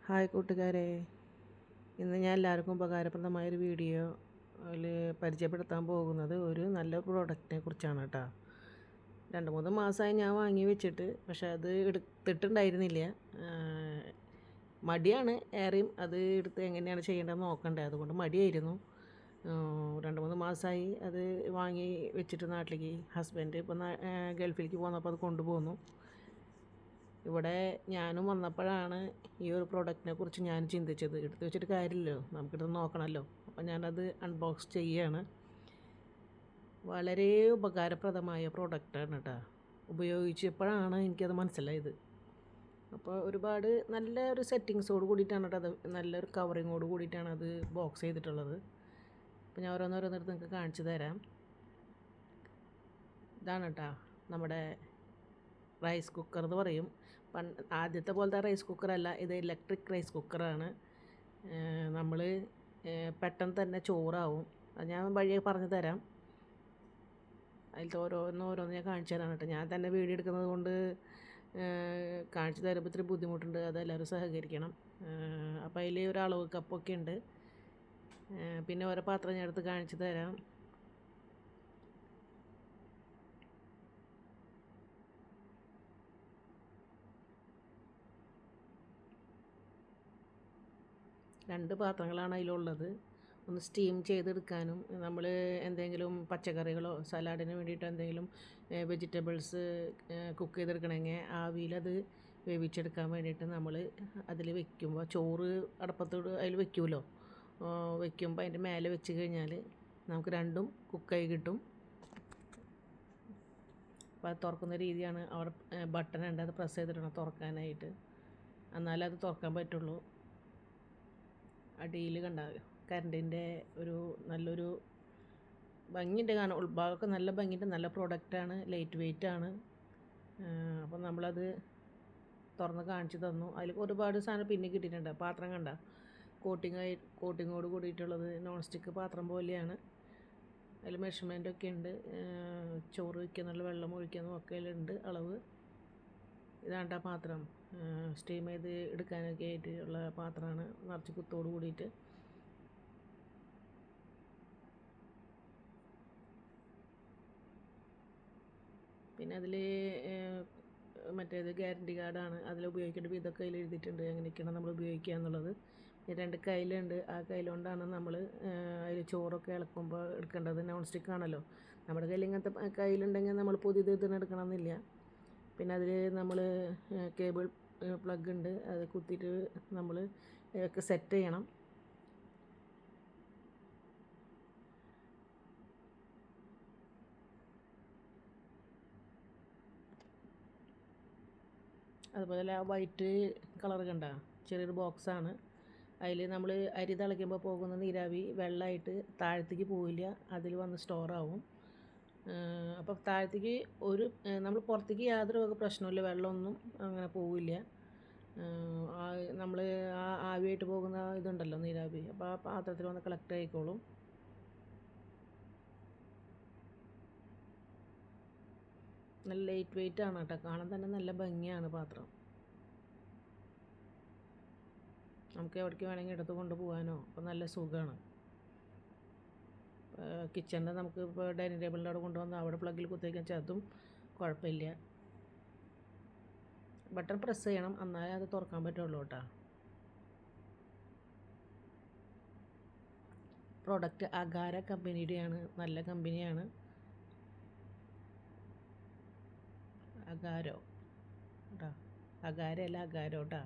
Hi കൂട്ടുകാരെ, ഇന്ന് ഞാൻ എല്ലാവർക്കും ഉപകാരപ്രദമായൊരു വീഡിയോ പരിചയപ്പെടുത്താൻ പോകുന്നത് ഒരു നല്ല പ്രോഡക്റ്റിനെ കുറിച്ചാണ് കേട്ടോ. 2-3 മാസമായി ഞാൻ വാങ്ങി വെച്ചിട്ട്, പക്ഷേ അത് എടുത്തിട്ടുണ്ടായിരുന്നില്ല. മടിയാണ് ഏറെയും അത് എടുത്ത് എങ്ങനെയാണ് ചെയ്യേണ്ടതെന്ന് നോക്കണ്ടേ, അതുകൊണ്ട് മടിയായിരുന്നു. 2-3 മാസമായി അത് വാങ്ങി വെച്ചിട്ട് നാട്ടിലേക്ക് ഹസ്ബൻഡ് ഇപ്പം ഗൾഫിലേക്ക് പോന്നപ്പോൾ അത് കൊണ്ടുപോന്നു. ഇവിടെ ഞാനും വന്നപ്പോഴാണ് ഈ ഒരു പ്രോഡക്റ്റിനെ കുറിച്ച് ഞാൻ ചിന്തിച്ചത്. എടുത്ത് വെച്ചിട്ട് കാര്യമില്ലല്ലോ, നമുക്കിത് നോക്കണമല്ലോ. അപ്പം ഞാനത് അൺബോക്സ് ചെയ്യുകയാണ്. വളരെ ഉപകാരപ്രദമായ പ്രോഡക്റ്റാണ് കേട്ടോ. ഉപയോഗിച്ചപ്പോഴാണ് എനിക്കത് മനസ്സിലായത്. അപ്പോൾ ഒരുപാട് നല്ല ഒരു സെറ്റിങ്സോട് കൂടിയിട്ടാണ് കേട്ടോ, അത് നല്ലൊരു കവറിങ്ങോട് കൂടിയിട്ടാണ് അത് ബോക്സ് ചെയ്തിട്ടുള്ളത്. അപ്പോൾ ഞാൻ ഓരോന്നോരോന്നെടുത്ത് നിങ്ങൾക്ക് കാണിച്ചു തരാം. ഇതാണ് കേട്ടോ നമ്മുടെ റൈസ് കുക്കർ എന്ന് പറയും. ആദ്യത്തെ പോലത്തെ റൈസ് കുക്കറല്ല, ഇത് ഇലക്ട്രിക് റൈസ് കുക്കറാണ്. നമ്മൾ പെട്ടെന്ന് തന്നെ ചോറാവും. അത് ഞാൻ വഴിയെ പറഞ്ഞു തരാം. അതിലത്തെ ഓരോന്ന് ഞാൻ കാണിച്ചു തരാം കേട്ടോ. ഞാൻ തന്നെ വീഡിയോ എടുക്കുന്നത് കൊണ്ട് കാണിച്ചു തരുമ്പോൾ ഇത്തിരി ബുദ്ധിമുട്ടുണ്ട്. അതെല്ലാവരും സഹകരിക്കണം. അപ്പോൾ അതിൽ ഒരു അളവ് കപ്പൊക്കെ ഉണ്ട്. പിന്നെ ഓരോ പാത്രം ഞാൻ എടുത്ത് കാണിച്ചു തരാം. രണ്ട് പാത്രങ്ങളാണ് അതിലുള്ളത്. ഒന്ന് സ്റ്റീം ചെയ്തെടുക്കാനും, നമ്മൾ എന്തെങ്കിലും പച്ചക്കറികളോ സലാഡിന് വേണ്ടിയിട്ട് എന്തെങ്കിലും വെജിറ്റബിൾസ് കുക്ക് ചെയ്തെടുക്കണമെങ്കിൽ ആവിയിലത് വേവിച്ചെടുക്കാൻ വേണ്ടിയിട്ട് നമ്മൾ അതിൽ വെക്കുമ്പോൾ, ചോറ് അടപ്പത്തോട് അതിൽ വെക്കുമല്ലോ, വെക്കുമ്പോൾ അതിൻ്റെ മേലെ വെച്ച് കഴിഞ്ഞാൽ നമുക്ക് രണ്ടും കുക്കായി കിട്ടും. അപ്പോൾ അത് തുറക്കുന്ന രീതിയാണ്. അവിടെ ബട്ടൺ ഉണ്ട്, അത് പ്രസ് ചെയ്തിടണം തുറക്കാനായിട്ട്, എന്നാലേ അത് തുറക്കാൻ പറ്റുള്ളൂ. അടിയിൽ കണ്ട കറണ്ടിൻ്റെ ഒരു നല്ലൊരു ഭംഗിയുണ്ട്, കാണാൻ ഉൾഭാഗമൊക്കെ നല്ല ഭംഗിയുണ്ട്. നല്ല പ്രോഡക്റ്റാണ്, ലൈറ്റ് വെയ്റ്റ് ആണ്. അപ്പം നമ്മളത് തുറന്ന് കാണിച്ചു തന്നു. അതിൽ ഒരുപാട് സാധനം പിന്നെ കിട്ടിയിട്ടുണ്ട്. പാത്രം കണ്ട കോട്ടിങ്ങോട് കൂടിയിട്ടുള്ളത്, നോൺ സ്റ്റിക്ക് പാത്രം പോലെയാണ്. അതിൽ മെഷർമെൻറ്റൊക്കെ ഉണ്ട്. ചോറ് വയ്ക്കുന്നുള്ള വെള്ളം ഒഴിക്കുന്നതും ഒക്കെ അതിലുണ്ട് അളവ്. ഇതാണ്ട പാത്രം, സ്റ്റീം ചെയ്ത് എടുക്കാനൊക്കെ ആയിട്ട് ഉള്ള പാത്രമാണ്, നിറച്ച് കുത്തോട് കൂടിയിട്ട്. പിന്നെ അതിൽ മറ്റേത് ഗ്യാരണ്ടി കാർഡാണ്. അതിൽ ഉപയോഗിക്കേണ്ട വിധമൊക്കെ അതിൽ എഴുതിയിട്ടുണ്ട്, എങ്ങനെയൊക്കെയാണ് നമ്മൾ ഉപയോഗിക്കുക എന്നുള്ളത്. 2 കയ്യിലുണ്ട്. ആ കയ്യിലുകൊണ്ടാണ് നമ്മൾ അതിൽ ചോറൊക്കെ ഇളക്കുമ്പോൾ എടുക്കേണ്ടത്. നോൺ സ്റ്റിക്ക് ആണല്ലോ. നമ്മുടെ കയ്യിൽ ഇങ്ങനത്തെ കയ്യിലുണ്ടെങ്കിൽ നമ്മൾ പുതിയത് ഇതിന് എടുക്കണമെന്നില്ല. പിന്നെ അതിൽ നമ്മൾ കേബിൾ പ്ലഗ് ഉണ്ട്, അത് കുത്തിയിട്ട് നമ്മൾ ഒക്കെ സെറ്റ് ചെയ്യണം. അതുപോലെ ആ വൈറ്റ് കളർ കണ്ട ചെറിയൊരു ബോക്സാണ്. അതിൽ നമ്മൾ അരി തിളയ്ക്കുമ്പോൾ പോകുന്ന നീരാവി വെള്ളമായിട്ട് താഴത്തേക്ക് പോവില്ല, അതിൽ വന്ന് സ്റ്റോറാവും. അപ്പോൾ താഴത്തേക്ക് നമ്മൾ പുറത്തേക്ക് യാതൊരു വക പ്രശ്നമില്ല, വെള്ളമൊന്നും അങ്ങനെ പോവില്ല. നമ്മൾ ആവിയായിട്ട് പോകുന്ന ഇതുണ്ടല്ലോ നീരാവി, അപ്പോൾ ആ പാത്രത്തിൽ വന്ന് കളക്ട് ആയിക്കോളും. നല്ല ലൈറ്റ് വെയിറ്റ് ആണ് കേട്ടോ, കാണാൻ തന്നെ നല്ല ഭംഗിയാണ് പാത്രം. നമുക്ക് എവിടേക്ക് വേണമെങ്കിൽ എടുത്ത് കൊണ്ടുപോകാനോ അപ്പോൾ നല്ല സുഖമാണ്. കിച്ചണിൽ നമുക്ക് ഇപ്പോൾ ഡൈനിങ് ടേബിളിൻ്റെ അവിടെ കൊണ്ടുവന്ന് അവിടെ പ്ലഗിൽ കുത്തിവയ്ക്കാൻ വെച്ചാൽ അതും കുഴപ്പമില്ല. ബട്ടൺ പ്രസ് ചെയ്യണം, എന്നാലേ അത് തുറക്കാൻ പറ്റുള്ളൂ കേട്ടോ. പ്രോഡക്റ്റ് അഗാര കമ്പനിയുടെയാണ്, നല്ല കമ്പനിയാണ്. അഗാരോ കേട്ടോ, അഗാരല്ല അഗാരോ കേട്ടോ.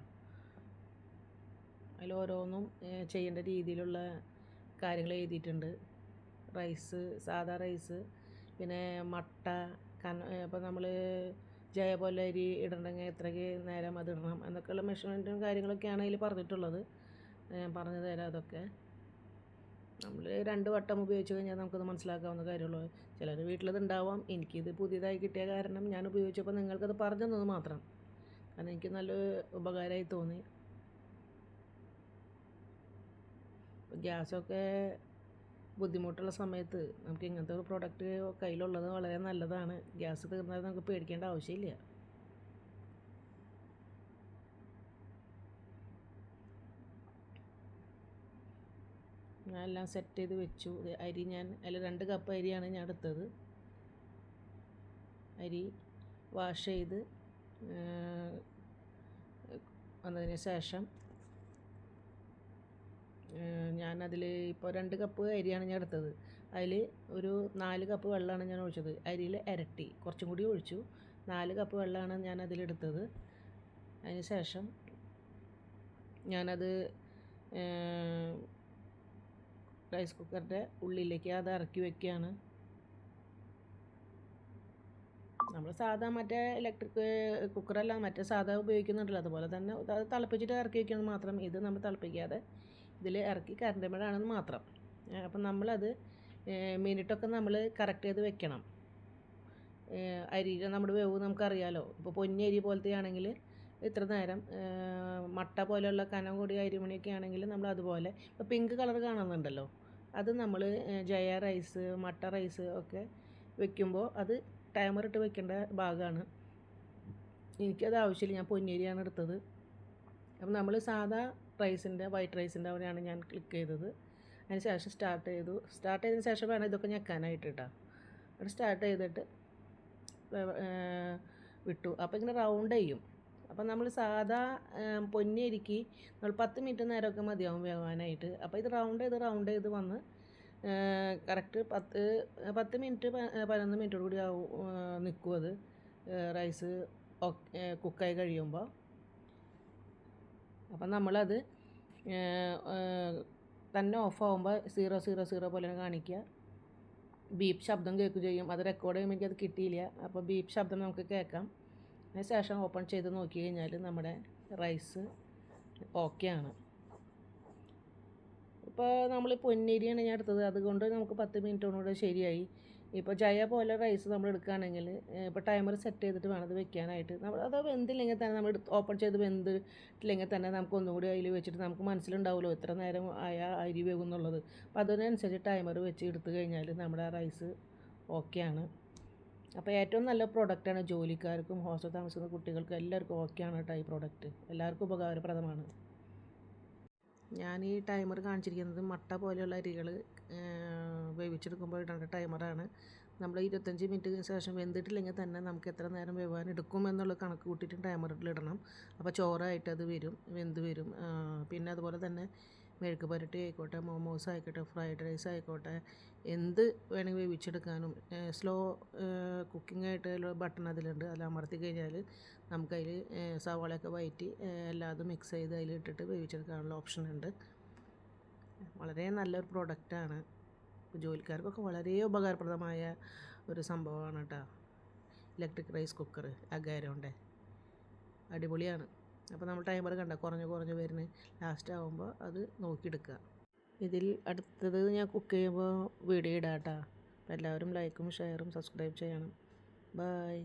അതിൽ ഓരോന്നും ചെയ്യേണ്ട രീതിയിലുള്ള കാര്യങ്ങൾ എഴുതിയിട്ടുണ്ട്. റൈസ്, സാധാ റൈസ്, പിന്നെ മട്ട, ഇപ്പോൾ നമ്മൾ ജയ പോലെ അരി ഇടണമെങ്കിൽ എത്രയ്ക്ക് നേരം അത് ഇടണം എന്നൊക്കെയുള്ള മെഷർമെൻറ്റും കാര്യങ്ങളൊക്കെയാണ് അതിൽ പറഞ്ഞിട്ടുള്ളത്. ഞാൻ പറഞ്ഞു തരാം അതൊക്കെ. നമ്മൾ 2 വട്ടം ഉപയോഗിച്ച് കഴിഞ്ഞാൽ നമുക്കത് മനസ്സിലാക്കാവുന്ന കാര്യമുള്ളൂ. ചിലർ വീട്ടിലത് ഉണ്ടാവാം. എനിക്കിത് പുതിയതായി കിട്ടിയ കാരണം ഞാൻ ഉപയോഗിച്ചപ്പോൾ നിങ്ങൾക്കത് പറഞ്ഞു തന്നത് മാത്രം. കാരണം എനിക്ക് നല്ല ഉപകാരമായി തോന്നി. ഗ്യാസൊക്കെ ബുദ്ധിമുട്ടുള്ള സമയത്ത് നമുക്ക് ഇങ്ങനത്തെ ഒരു പ്രോഡക്റ്റ് കയ്യിലുള്ളത് വളരെ നല്ലതാണ്. ഗ്യാസ് തീർന്നാൽ നമുക്ക് പേടിക്കേണ്ട ആവശ്യമില്ല. ഞാൻ എല്ലാം സെറ്റ് ചെയ്ത് വെച്ചു. അരി അതിൽ 2 കപ്പ് അരിയാണ് ഞാൻ എടുത്തത്. അരി വാഷ് ചെയ്ത് വന്നതിന് ശേഷം ഞാനതിൽ ഇപ്പോൾ 2 കപ്പ് അരിയാണ് ഞാൻ എടുത്തത്. അതിൽ ഒരു 4 കപ്പ് വെള്ളമാണ് ഞാൻ ഒഴിച്ചത്. അരിയിൽ ഇരട്ടി കുറച്ചും കൂടി ഒഴിച്ചു. 4 കപ്പ് വെള്ളമാണ് ഞാൻ അതിലെടുത്തത്. അതിന് ശേഷം ഞാനത് റൈസ് കുക്കറിൻ്റെ ഉള്ളിലേക്ക് അത് ഇറക്കി വെക്കുകയാണ്. നമ്മൾ സാധാ മറ്റേ ഇലക്ട്രിക് കുക്കറല്ല, മറ്റേ സാധാ ഉപയോഗിക്കുന്നുണ്ടല്ലോ, അതുപോലെ തന്നെ അത് തിളപ്പിച്ചിട്ട് ഇറക്കി വയ്ക്കുന്നത് മാത്രം. ഇത് നമ്മൾ തിളപ്പിക്കാതെ ഇതിൽ ഇറക്കി കറണ്ടുമേലാണെന്ന് മാത്രം. അപ്പം നമ്മളത് മിനിറ്റൊക്കെ നമ്മൾ കറക്റ്റ് ചെയ്ത് വെക്കണം. അരിയുടെ നമ്മുടെ വേവ് നമുക്കറിയാലോ. ഇപ്പോൾ പൊന്നി അരി പോലത്തെ ആണെങ്കിൽ ഇത്ര നേരം, മട്ട പോലെയുള്ള കനം കൂടിയ അരിമണിയൊക്കെ ആണെങ്കിൽ നമ്മൾ അതുപോലെ. ഇപ്പോൾ പിങ്ക് കളർ കാണുന്നുണ്ടല്ലോ, അത് നമ്മൾ ജയ റൈസ്, മട്ട റൈസ് ഒക്കെ വെക്കുമ്പോൾ അത് ടൈമർ ഇട്ട് വെക്കേണ്ട ഭാഗമാണ്. എനിക്കത് ആവശ്യമില്ല, ഞാൻ പൊന്നിയരിയാണ് എടുത്തത്. അപ്പം നമ്മൾ സാധാ റൈസിൻ്റെ, വൈറ്റ് റൈസിൻ്റെ അവിടെയാണ് ഞാൻ ക്ലിക്ക് ചെയ്തത്. അതിന് ശേഷം സ്റ്റാർട്ട് ചെയ്തതിന് ശേഷം വേണം ഇതൊക്കെ ഞെക്കാനായിട്ട് കേട്ടോ. അവിടെ സ്റ്റാർട്ട് ചെയ്തിട്ട് വിട്ടു. അപ്പോൾ ഇങ്ങനെ റൗണ്ട് ചെയ്യും. അപ്പം നമ്മൾ സാധാ പൊന്നിയരിക്ക് നമ്മൾ 10 മിനിറ്റ് നേരമൊക്കെ മതിയാവും വേവാനായിട്ട്. അപ്പോൾ ഇത് റൗണ്ട് ചെയ്ത് വന്ന് കറക്റ്റ് 10 മിനിറ്റ് 11 മിനിറ്റോട് കൂടി നിൽക്കും അത് റൈസ് കുക്കായി കഴിയുമ്പോൾ. അപ്പം നമ്മളത് തന്നെ ഓഫാകുമ്പോൾ 000 പോലെ കാണിക്കുക. ബീപ്പ് ശബ്ദം കേൾക്കുകയും ചെയ്യും. അത് റെക്കോർഡ് ചെയ്യുമ്പോൾ എനിക്കത് കിട്ടിയില്ല. അപ്പോൾ ബീപ്പ് ശബ്ദം നമുക്ക് കേൾക്കാം. അതിന് ശേഷം ഓപ്പൺ ചെയ്ത് നോക്കി കഴിഞ്ഞാൽ നമ്മുടെ റൈസ് ഓക്കെയാണ്. ഇപ്പോൾ നമ്മൾ പൊന്നരിയാണ് ഞാൻ എടുത്തത്, അതുകൊണ്ട് നമുക്ക് 10 മിനിറ്റോടുകൂടെ ശരിയായി. ഇപ്പോൾ ജയ പോലെ റൈസ് നമ്മൾ എടുക്കുകയാണെങ്കിൽ ഇപ്പോൾ ടൈമർ സെറ്റ് ചെയ്തിട്ട് വേണം അത് വെക്കാനായിട്ട്. അത് വെന്തില്ലെങ്കിൽ തന്നെ നമ്മൾ ഓപ്പൺ ചെയ്ത് വെന്തിട്ടില്ലെങ്കിൽ തന്നെ നമുക്ക് ഒന്നും കൂടി അതിൽ വെച്ചിട്ട് നമുക്ക് മനസ്സിലുണ്ടാവുമല്ലോ എത്ര നേരം അരി വേകും എന്നുള്ളത്. അപ്പോൾ അതിനനുസരിച്ച് ടൈമർ വെച്ച് എടുത്തു കഴിഞ്ഞാൽ നമ്മുടെ റൈസ് ഓക്കെയാണ്. അപ്പോൾ ഏറ്റവും നല്ല പ്രോഡക്റ്റാണ്. ജോലിക്കാർക്കും ഹോസ്റ്റൽ താമസിക്കുന്ന കുട്ടികൾക്കും എല്ലാവർക്കും ഓക്കെയാണ് കേട്ടോ ഈ പ്രോഡക്റ്റ്. എല്ലാവർക്കും ഉപകാരപ്രദമാണ്. ഞാൻ ഈ ടൈമർ കാണിച്ചിരിക്കുന്നത് മട്ട പോലെയുള്ള അരികൾ വേവിച്ചെടുക്കുമ്പോൾ ഇടേണ്ട ടൈമറാണ്. നമ്മൾ 25 മിനിറ്റിന് ശേഷം വെന്തിട്ടില്ലെങ്കിൽ തന്നെ നമുക്ക് എത്ര നേരം വേവാൻ എടുക്കും എന്നുള്ള കണക്ക് കൂട്ടിയിട്ട് ടൈമറിലിടണം. അപ്പോൾ ചോറായിട്ട് അത് വെന്ത് വരും. പിന്നെ അതുപോലെ തന്നെ മെഴുക്ക് പുരട്ടി ആയിക്കോട്ടെ, മോമോസ് ആയിക്കോട്ടെ, ഫ്രൈഡ് റൈസ് ആയിക്കോട്ടെ, എന്ത് വേണമെങ്കിൽ വേവിച്ചെടുക്കാനും സ്ലോ കുക്കിംഗ് ആയിട്ട് ബട്ടൺ അതിലുണ്ട്. അതിൽ അമർത്തി കഴിഞ്ഞാൽ നമുക്കതിൽ സവാളയൊക്കെ വഴറ്റി എല്ലാതും മിക്സ് ചെയ്ത് അതിലിട്ടിട്ട് വേവിച്ചെടുക്കാനുള്ള ഓപ്ഷൻ ഉണ്ട്. വളരെ നല്ലൊരു പ്രോഡക്റ്റാണ്. ജോലിക്കാർക്കൊക്കെ വളരെ ഉപകാരപ്രദമായ ഒരു സംഭവമാണ് കേട്ടോ ഇലക്ട്രിക് റൈസ് കുക്കർ. അഗാരോൻ്റെ അടിപൊളിയാണ്. അപ്പോൾ നമ്മൾ ടൈമർ കണ്ട കുറഞ്ഞ് വരുന്ന ലാസ്റ്റ് ആകുമ്പോൾ അത് നോക്കിയെടുക്കുക. ഇതിൽ അടുത്തത് ഞാൻ കുക്ക് ചെയ്യുമ്പോൾ വീഡിയോ ഇടാം കേട്ടോ. അപ്പോൾ എല്ലാവരും ലൈക്കും ഷെയറും സബ്സ്ക്രൈബ് ചെയ്യണം. ബൈ.